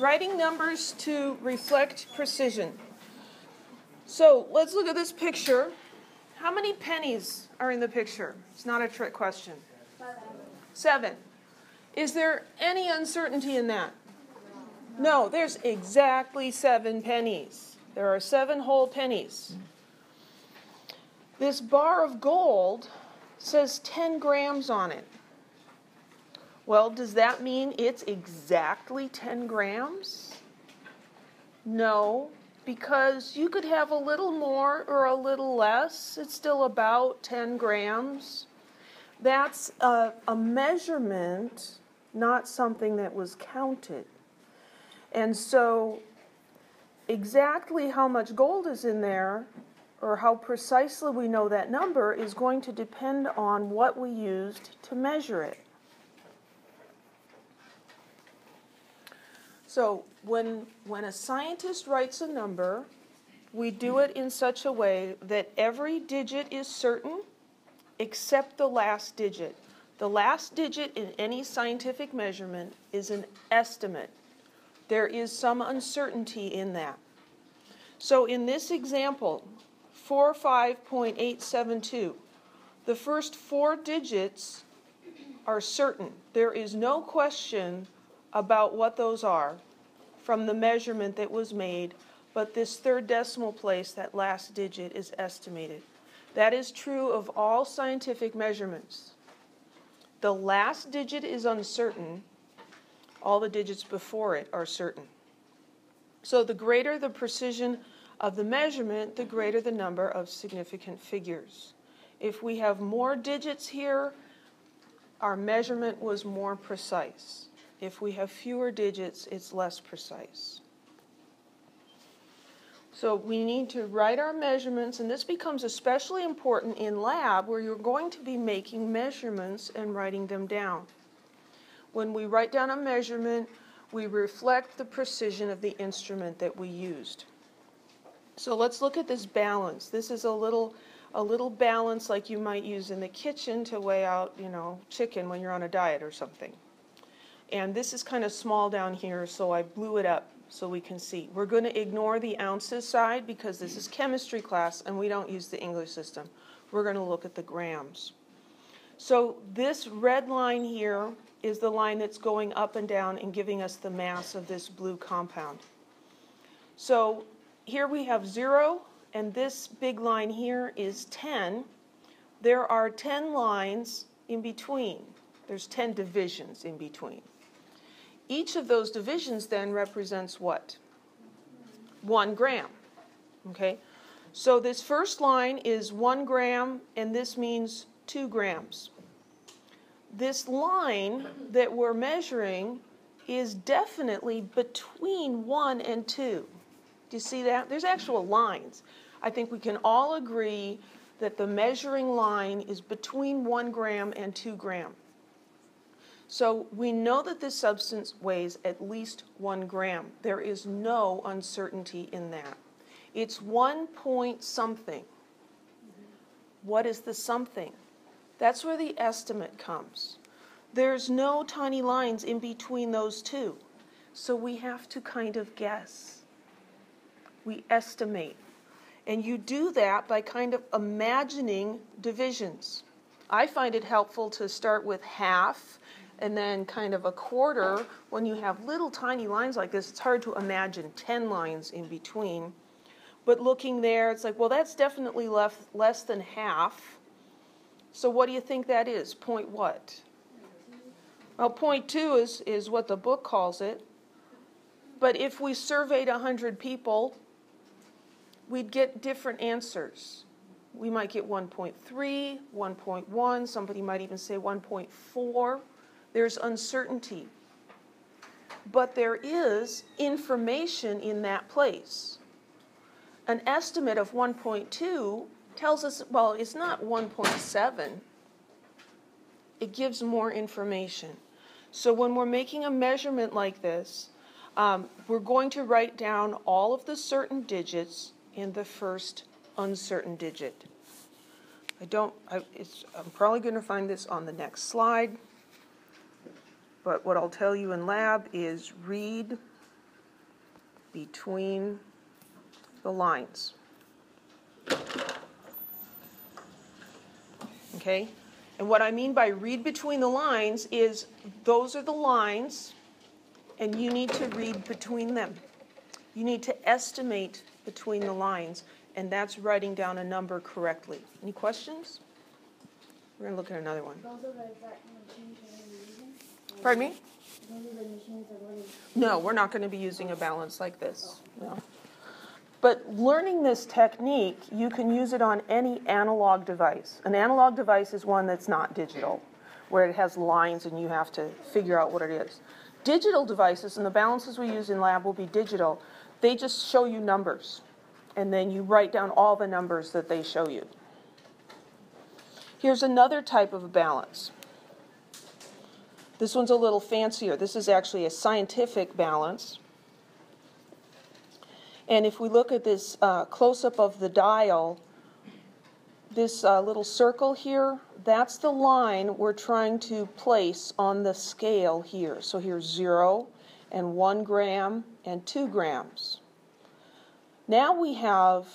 Writing numbers to reflect precision. So let's look at this picture. How many pennies are in the picture? It's not a trick question. 7. Is there any uncertainty in that? No, there's exactly 7 pennies. There are 7 whole pennies. This bar of gold says 10 grams on it. Well, does that mean it's exactly 10 grams? No, because you could have a little more or a little less. It's still about 10 grams. That's a measurement, not something that was counted. And so exactly how much gold is in there, or how precisely we know that number, is going to depend on what we used to measure it. So when a scientist writes a number, we do it in such a way that every digit is certain except the last digit. The last digit in any scientific measurement is an estimate. There is some uncertainty in that. So in this example, 45.872, the first 4 digits are certain. There is no question about what those are from the measurement that was made, but this third decimal place, that last digit, is estimated. That is true of all scientific measurements. The last digit is uncertain. All the digits before it are certain. So the greater the precision of the measurement, the greater the number of significant figures. If we have more digits here, our measurement was more precise. If we have fewer digits, it's less precise. So we need to write our measurements, and this becomes especially important in lab where you're going to be making measurements and writing them down. When we write down a measurement, we reflect the precision of the instrument that we used. So let's look at this balance. This is a little balance like you might use in the kitchen to weigh out, chicken when you're on a diet or something. And this is kind of small down here, so I blew it up so we can see. We're going to ignore the ounces side because this is chemistry class and we don't use the English system. We're going to look at the grams. So this red line here is the line that's going up and down and giving us the mass of this blue compound. So here we have 0, and this big line here is 10. There are 10 lines in between. There's 10 divisions in between. Each of those divisions then represents what? 1 gram. Okay? So this first line is 1 gram, and this means 2 grams. This line that we're measuring is definitely between 1 and 2. Do you see that? There's actual lines. I think we can all agree that the measuring line is between 1 gram and 2 gram. So we know that this substance weighs at least 1 gram. There is no uncertainty in that. It's 1 point something. What is the something? That's where the estimate comes. There's no tiny lines in between those two. So we have to kind of guess. We estimate. And you do that by kind of imagining divisions. I find it helpful to start with half and then kind of a quarter. When you have little tiny lines like this, it's hard to imagine 10 lines in between. But looking there, it's like, well, that's definitely less than half. So what do you think that is? Point what? Well, 0.2 is what the book calls it. But if we surveyed 100 people, we'd get different answers. We might get 1.3, 1.1, somebody might even say 1.4. There's uncertainty. But there is information in that place. An estimate of 1.2 tells us, well, it's not 1.7. It gives more information. So when we're making a measurement like this, we're going to write down all of the certain digits in the first uncertain digit. I'm probably going to find this on the next slide. But what I'll tell you in lab is read between the lines. Okay? And what I mean by read between the lines is those are the lines, and you need to read between them. You need to estimate between the lines, and that's writing down a number correctly. Any questions? We're going to look at another one. Those are the exact machines you're going to be using? Pardon me? Those are the machines that we're going to use? No, we're not going to be using a balance like this. No. But learning this technique, you can use it on any analog device. An analog device is one that's not digital, where it has lines and you have to figure out what it is. Digital devices, and the balances we use in lab will be digital, they just show you numbers. And then you write down all the numbers that they show you. Here's another type of a balance. This one's a little fancier. This is actually a scientific balance. And if we look at this close-up of the dial, this little circle here, that's the line we're trying to place on the scale here. So here's 0 and 1 gram and 2 grams. Now we have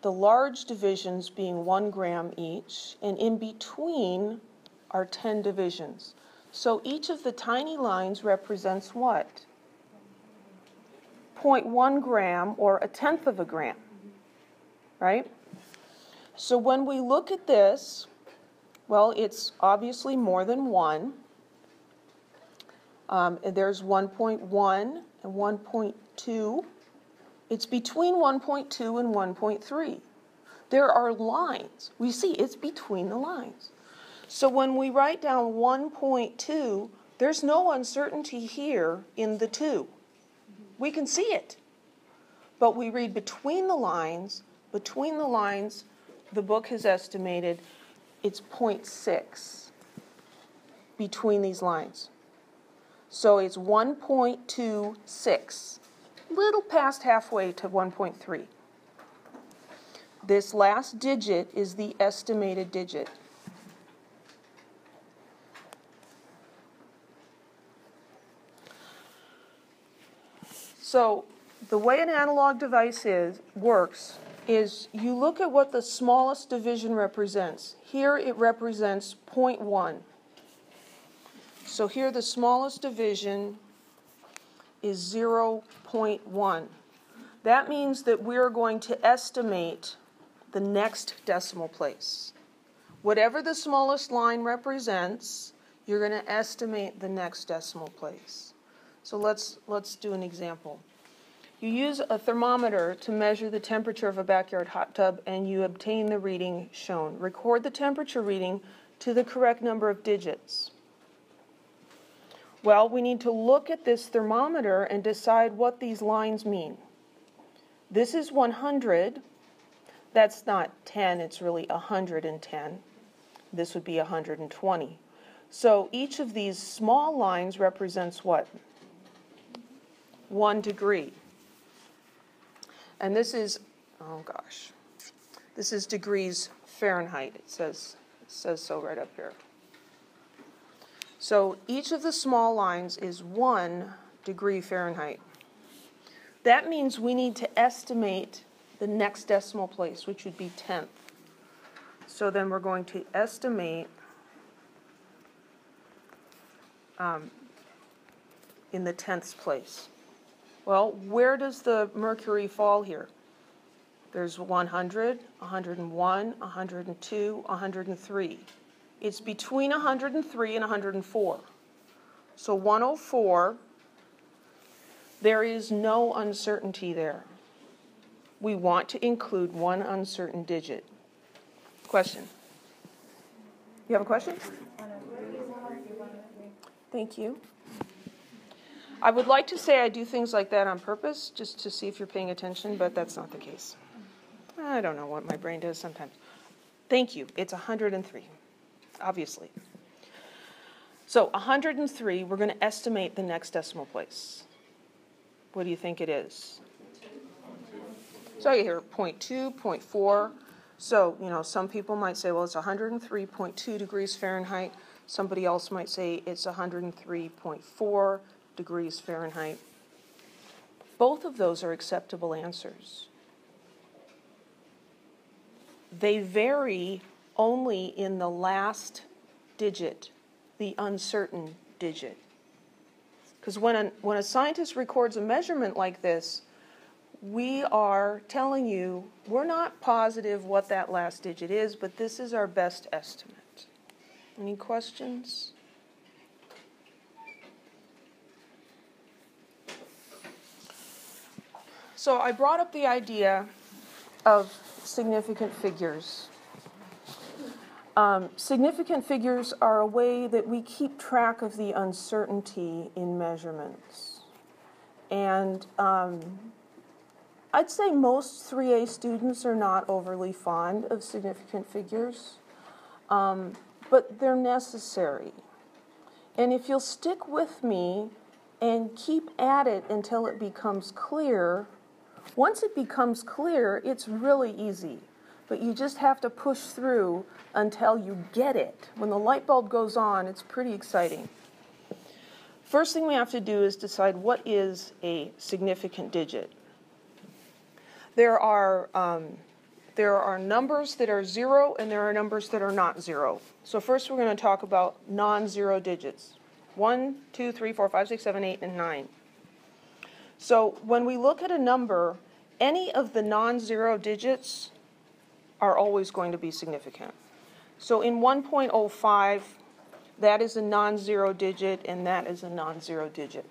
the large divisions being 1 gram each, and in between are 10 divisions. So each of the tiny lines represents what? 0.1 gram, or a tenth of a gram, right? So when we look at this, well, it's obviously more than 1. And there's 1.1 and 1.2. It's between 1.2 and 1.3. There are lines. We see it's between the lines. So when we write down 1.2, there's no uncertainty here in the 2. We can see it. But we read between the lines. Between the lines, the book has estimated it's 0.6 between these lines. So it's 1.26, little past halfway to 1.3. This last digit is the estimated digit. So the way an analog device works is you look at what the smallest division represents. Here it represents 0.1. So here the smallest division is 0.1. That means that we're going to estimate the next decimal place. Whatever the smallest line represents, you're going to estimate the next decimal place. So let's do an example. You use a thermometer to measure the temperature of a backyard hot tub, and you obtain the reading shown. Record the temperature reading to the correct number of digits. Well, we need to look at this thermometer and decide what these lines mean. This is 100. That's not 10, it's really 110. This would be 120. So each of these small lines represents what? 1 degree. And this is, oh gosh, this is degrees Fahrenheit. It says so right up here. So each of the small lines is 1 degree Fahrenheit. That means we need to estimate the next decimal place, which would be 10th. So then we're going to estimate in the 10th place. Well, where does the mercury fall here? There's 100, 101, 102, 103. It's between 103 and 104. So 104, there is no uncertainty there. We want to include one uncertain digit. Question? You have a question? Thank you. I would like to say I do things like that on purpose, just to see if you're paying attention, but that's not the case. I don't know what my brain does sometimes. Thank you. It's 103, obviously. So 103, we're going to estimate the next decimal place. What do you think it is? So you hear 0.2, 0.4. So, some people might say, well, it's 103.2 degrees Fahrenheit. Somebody else might say it's 103.4 degrees Fahrenheit. Both of those are acceptable answers. They vary only in the last digit, the uncertain digit. Because when a scientist records a measurement like this, we are telling you we're not positive what that last digit is, but this is our best estimate. Any questions? So I brought up the idea of significant figures. Significant figures are a way that we keep track of the uncertainty in measurements. And I'd say most 3A students are not overly fond of significant figures, but they're necessary. And if you'll stick with me and keep at it until it becomes clear, once it becomes clear, it's really easy. But you just have to push through until you get it. When the light bulb goes on, it's pretty exciting. First thing we have to do is decide what is a significant digit. There are numbers that are 0 and there are numbers that are not 0. So first we're going to talk about non-zero digits. 1, 2, 3, 4, 5, 6, 7, 8, and 9. So when we look at a number, any of the non-zero digits are always going to be significant. So in 1.05, that is a non-zero digit, and that is a non-zero digit.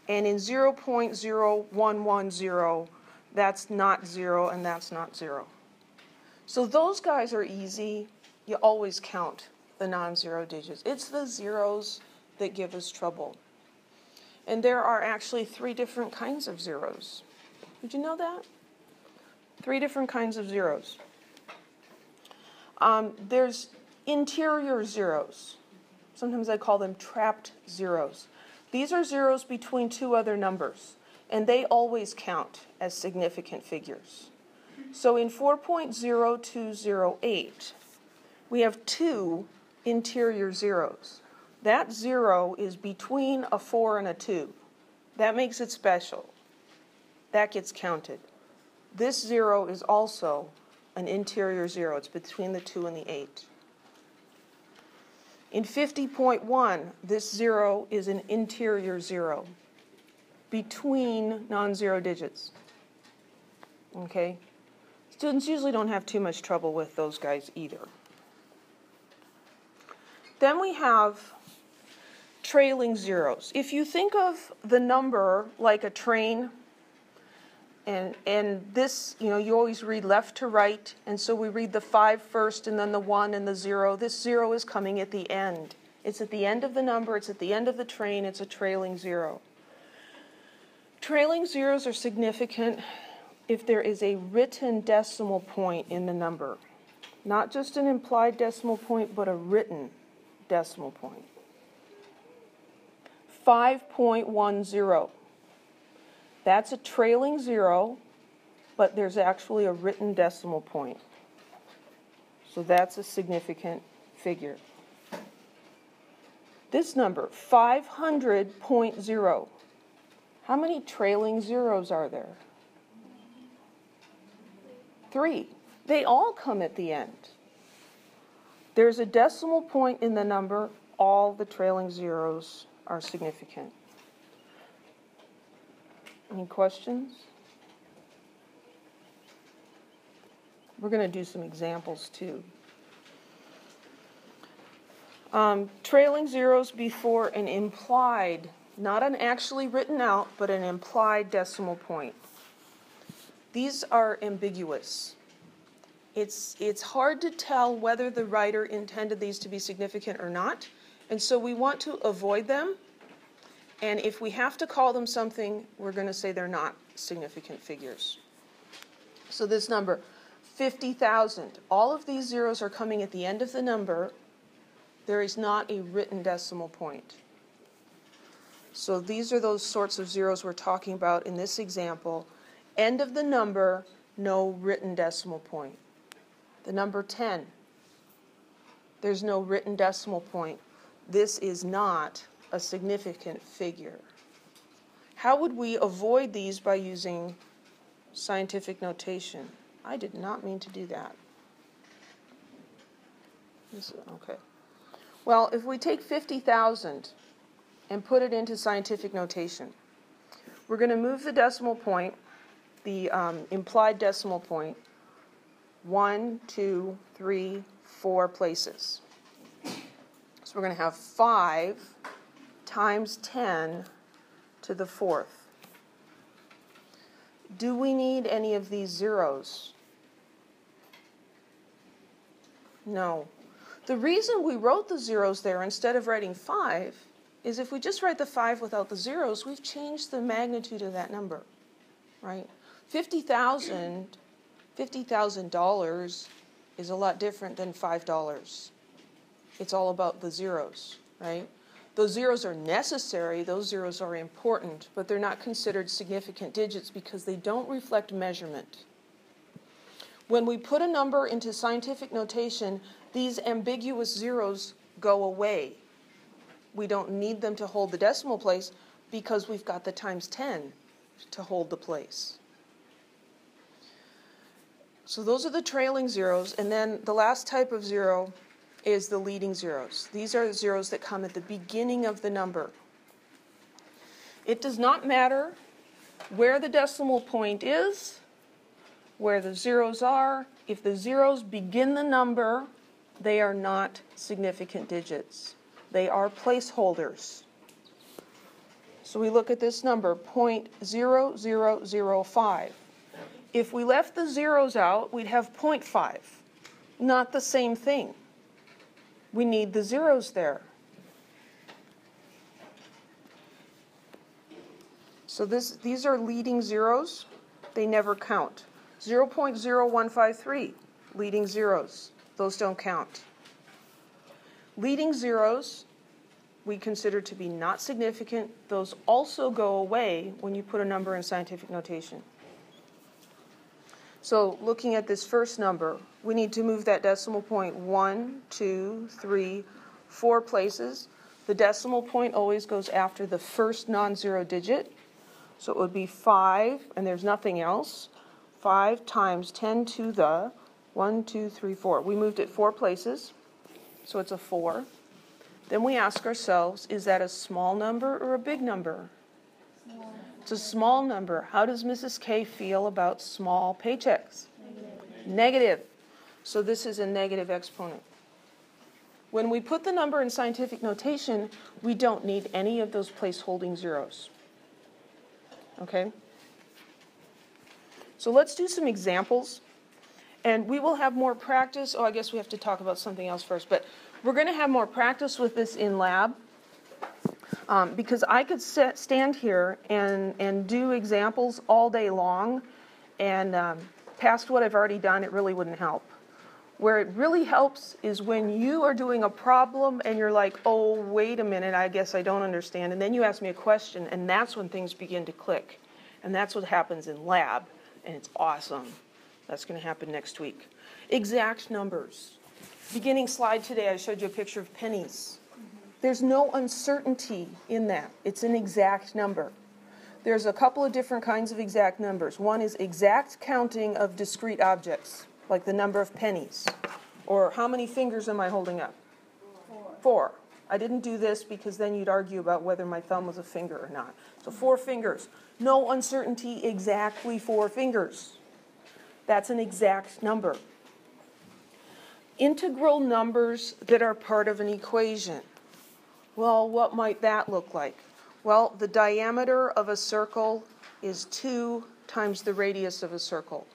And in 0.0110, that's not 0, and that's not 0. So those guys are easy. You always count the non-zero digits. It's the zeros that give us trouble. And there are actually 3 different kinds of zeros. Did you know that? 3 different kinds of zeros. There's interior zeros. Sometimes I call them trapped zeros. These are zeros between 2 other numbers, and they always count as significant figures. So in 4.0208, we have 2 interior zeros. That 0 is between a 4 and a 2. That makes it special. That gets counted. This 0 is also an interior 0. It's between the 2 and the 8. In 50.1, this 0 is an interior 0 between non-zero digits. Okay? Students usually don't have too much trouble with those guys either. Then we have trailing zeros. If you think of the number like a train, and this, you always read left to right, and so we read the 5 first and then the 1 and the 0. This 0 is coming at the end. It's at the end of the number, it's at the end of the train, it's a trailing 0. Trailing zeros are significant if there is a written decimal point in the number. Not just an implied decimal point, but a written decimal point. 5.10. That's a trailing 0, but there's actually a written decimal point. So that's a significant figure. This number, 500.0. How many trailing zeros are there? 3. They all come at the end. There's a decimal point in the number. All the trailing zeros are significant. Any questions? We're going to do some examples too. Trailing zeros before an implied, not an actually written out, but an implied decimal point. These are ambiguous. It's hard to tell whether the writer intended these to be significant or not, and so we want to avoid them. And if we have to call them something, we're going to say they're not significant figures. So this number, 50,000, all of these zeros are coming at the end of the number. There is not a written decimal point. So these are those sorts of zeros we're talking about in this example. End of the number, no written decimal point. The number 10, there's no written decimal point. This is not a significant figure. How would we avoid these by using scientific notation? I did not mean to do that. Okay. Well, if we take 50,000 and put it into scientific notation, we're going to move the decimal point, the implied decimal point, 1, 2, 3, 4 places. So we're going to have 5 times 10 to the 4th. Do we need any of these zeros? No. The reason we wrote the zeros there instead of writing 5 is if we just write the 5 without the zeros, we've changed the magnitude of that number, right? $50,000 is a lot different than $5. It's all about the zeros, right? Those zeros are necessary, those zeros are important, but they're not considered significant digits because they don't reflect measurement. When we put a number into scientific notation, these ambiguous zeros go away. We don't need them to hold the decimal place because we've got the times 10 to hold the place. So those are the trailing zeros, and then the last type of zero is the leading zeros. These are the zeros that come at the beginning of the number. It does not matter where the decimal point is, where the zeros are. If the zeros begin the number, they are not significant digits. They are placeholders. So we look at this number, 0.0005. If we left the zeros out, we'd have 0.5. Not the same thing. We need the zeros there. So these are leading zeros. They never count. 0.0153, leading zeros. Those don't count. Leading zeros we consider to be not significant. Those also go away when you put a number in scientific notation. So looking at this first number, we need to move that decimal point 1, 2, 3, 4 places. The decimal point always goes after the first non-zero digit. So it would be 5, and there's nothing else. 5 times 10 to the 1, 2, 3, 4. We moved it 4 places, so it's a 4. Then we ask ourselves, is that a small number or a big number? Small. It's a small number. How does Mrs. K feel about small paychecks? Negative. So this is a negative exponent. When we put the number in scientific notation, we don't need any of those place-holding zeros. Okay? So let's do some examples. And we will have more practice. Oh, I guess we have to talk about something else first. But we're going to have more practice with this in lab. Because I could stand here and do examples all day long, and past what I've already done, it really wouldn't help. Where it really helps is when you are doing a problem and you're like, oh, wait a minute, I guess I don't understand. And then you ask me a question, and that's when things begin to click. And that's what happens in lab, and it's awesome. That's going to happen next week. Exact numbers. Beginning slide today, I showed you a picture of pennies. There's no uncertainty in that. It's an exact number. There's a couple of different kinds of exact numbers. One is exact counting of discrete objects, like the number of pennies. Or how many fingers am I holding up? 4. I didn't do this because then you'd argue about whether my thumb was a finger or not. So 4 fingers. No uncertainty, exactly 4 fingers. That's an exact number. Integral numbers that are part of an equation. Well, what might that look like? Well, the diameter of a circle is 2 times the radius of a circle.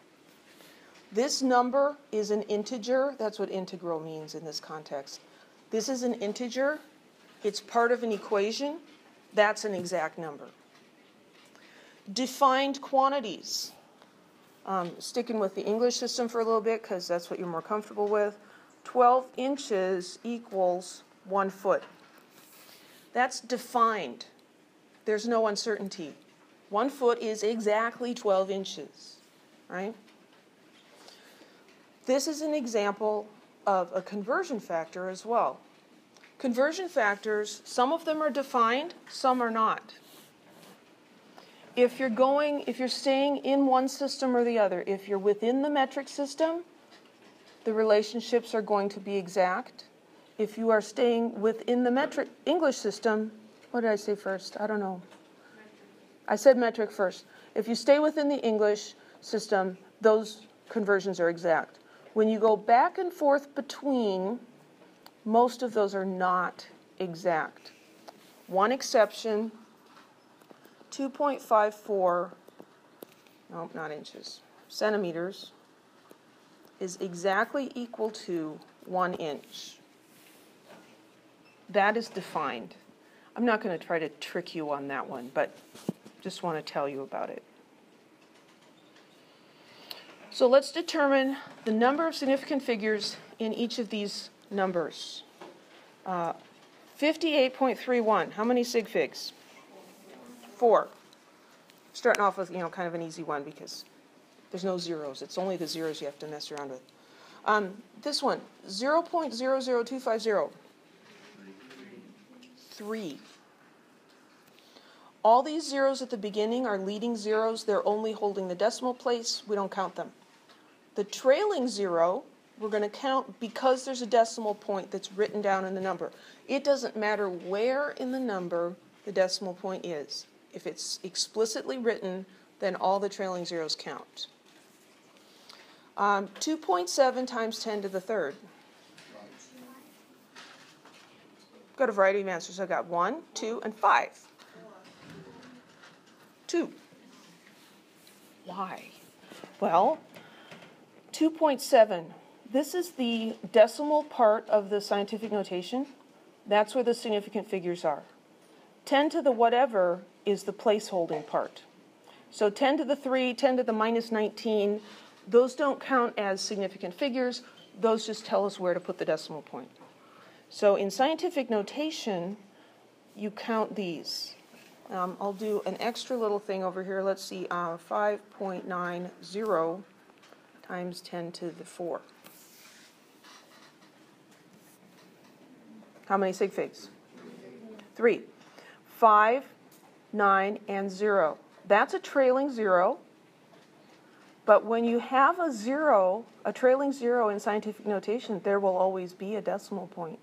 This number is an integer. That's what integral means in this context. This is an integer. It's part of an equation. That's an exact number. Defined quantities. Sticking with the English system for a little bit because that's what you're more comfortable with. 12 inches equals 1 foot. That's defined. There's no uncertainty. 1 foot is exactly 12 inches, right? This is an example of a conversion factor as well. Conversion factors, some of them are defined, some are not. if you're staying in one system or the other, if you're within the metric system, the relationships are going to be exact. If you are staying within the metric English system, what did I say first? I don't know. I said metric first. If you stay within the English system, those conversions are exact. When you go back and forth between, most of those are not exact. One exception, 2.54, no, not inches, centimeters, is exactly equal to 1 inch. That is defined. I'm not going to try to trick you on that one, but just want to tell you about it. So let's determine the number of significant figures in each of these numbers. 58.31, how many sig figs? 4. Starting off with, kind of an easy one because there's no zeros. It's only the zeros you have to mess around with. This one, 0.00250. 3. All these zeros at the beginning are leading zeros. They're only holding the decimal place. We don't count them. The trailing zero, we're going to count because there's a decimal point that's written down in the number. It doesn't matter where in the number the decimal point is. If it's explicitly written, then all the trailing zeros count. 2.7 times 10 to the third. Got a variety of answers. I got 1, 2, and 5. 2. Why? Well, 2.7. This is the decimal part of the scientific notation. That's where the significant figures are. 10 to the whatever is the placeholding part. So 10 to the 3, 10 to the minus 19, those don't count as significant figures. Those just tell us where to put the decimal point. So in scientific notation, you count these. I'll do an extra little thing over here. Let's see, 5.90 times 10 to the 4. How many sig figs? 3. 5, 9, and 0. That's a trailing zero. But when you have a zero, a trailing zero in scientific notation, there will always be a decimal point.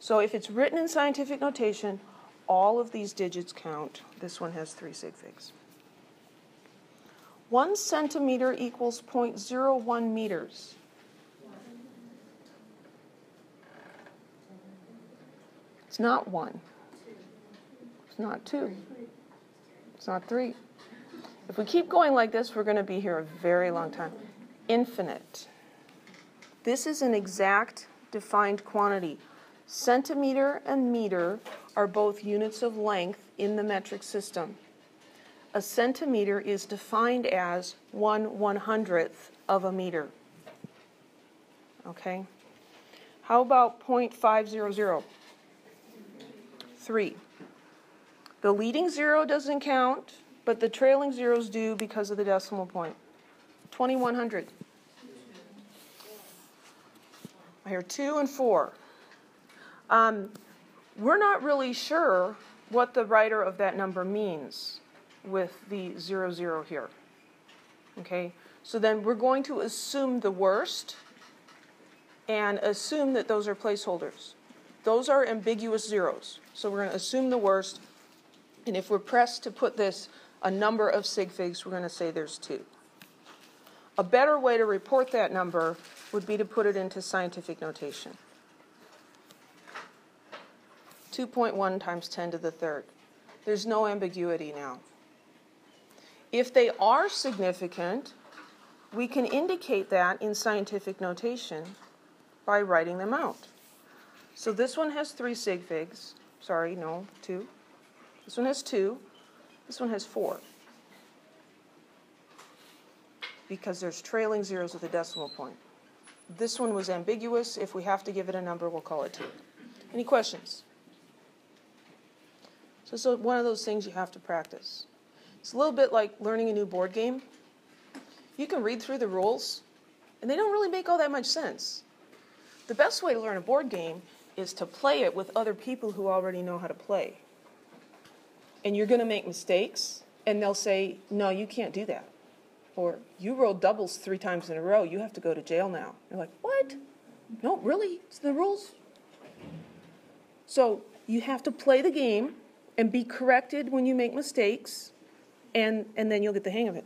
So if it's written in scientific notation, all of these digits count. This one has 3 sig figs. 1 centimeter equals 0.01 meters. It's not 1. It's not 2. It's not 3. If we keep going like this, we're going to be here a very long time. Infinite. This is an exact defined quantity. Centimeter and meter are both units of length in the metric system. A centimeter is defined as 1/100th of a meter. Okay? How about 0.500? 3. The leading zero doesn't count, but the trailing zeros do because of the decimal point. 2100. I hear 2 and 4. We're not really sure what the writer of that number means with the 00 here. Okay? So then we're going to assume the worst and assume that those are placeholders. Those are ambiguous zeros. So we're going to assume the worst, and if we're pressed to put a number of sig figs, we're going to say there's 2. A better way to report that number would be to put it into scientific notation. 2.1 times 10 to the third. There's no ambiguity now. If they are significant, we can indicate that in scientific notation by writing them out. So this one has 3 sig figs. Sorry, no, 2. This one has 2. This one has 4. Because there's trailing zeros with a decimal point. This one was ambiguous. If we have to give it a number, we'll call it 2. Any questions? So it's one of those things you have to practice. It's a little bit like learning a new board game. You can read through the rules, and they don't really make all that much sense. The best way to learn a board game is to play it with other people who already know how to play. And you're going to make mistakes, and they'll say, no, you can't do that. Or, you rolled doubles 3 times in a row, you have to go to jail now. You're like, what? No, really? It's the rules. So you have to play the game and be corrected when you make mistakes, and then you'll get the hang of it.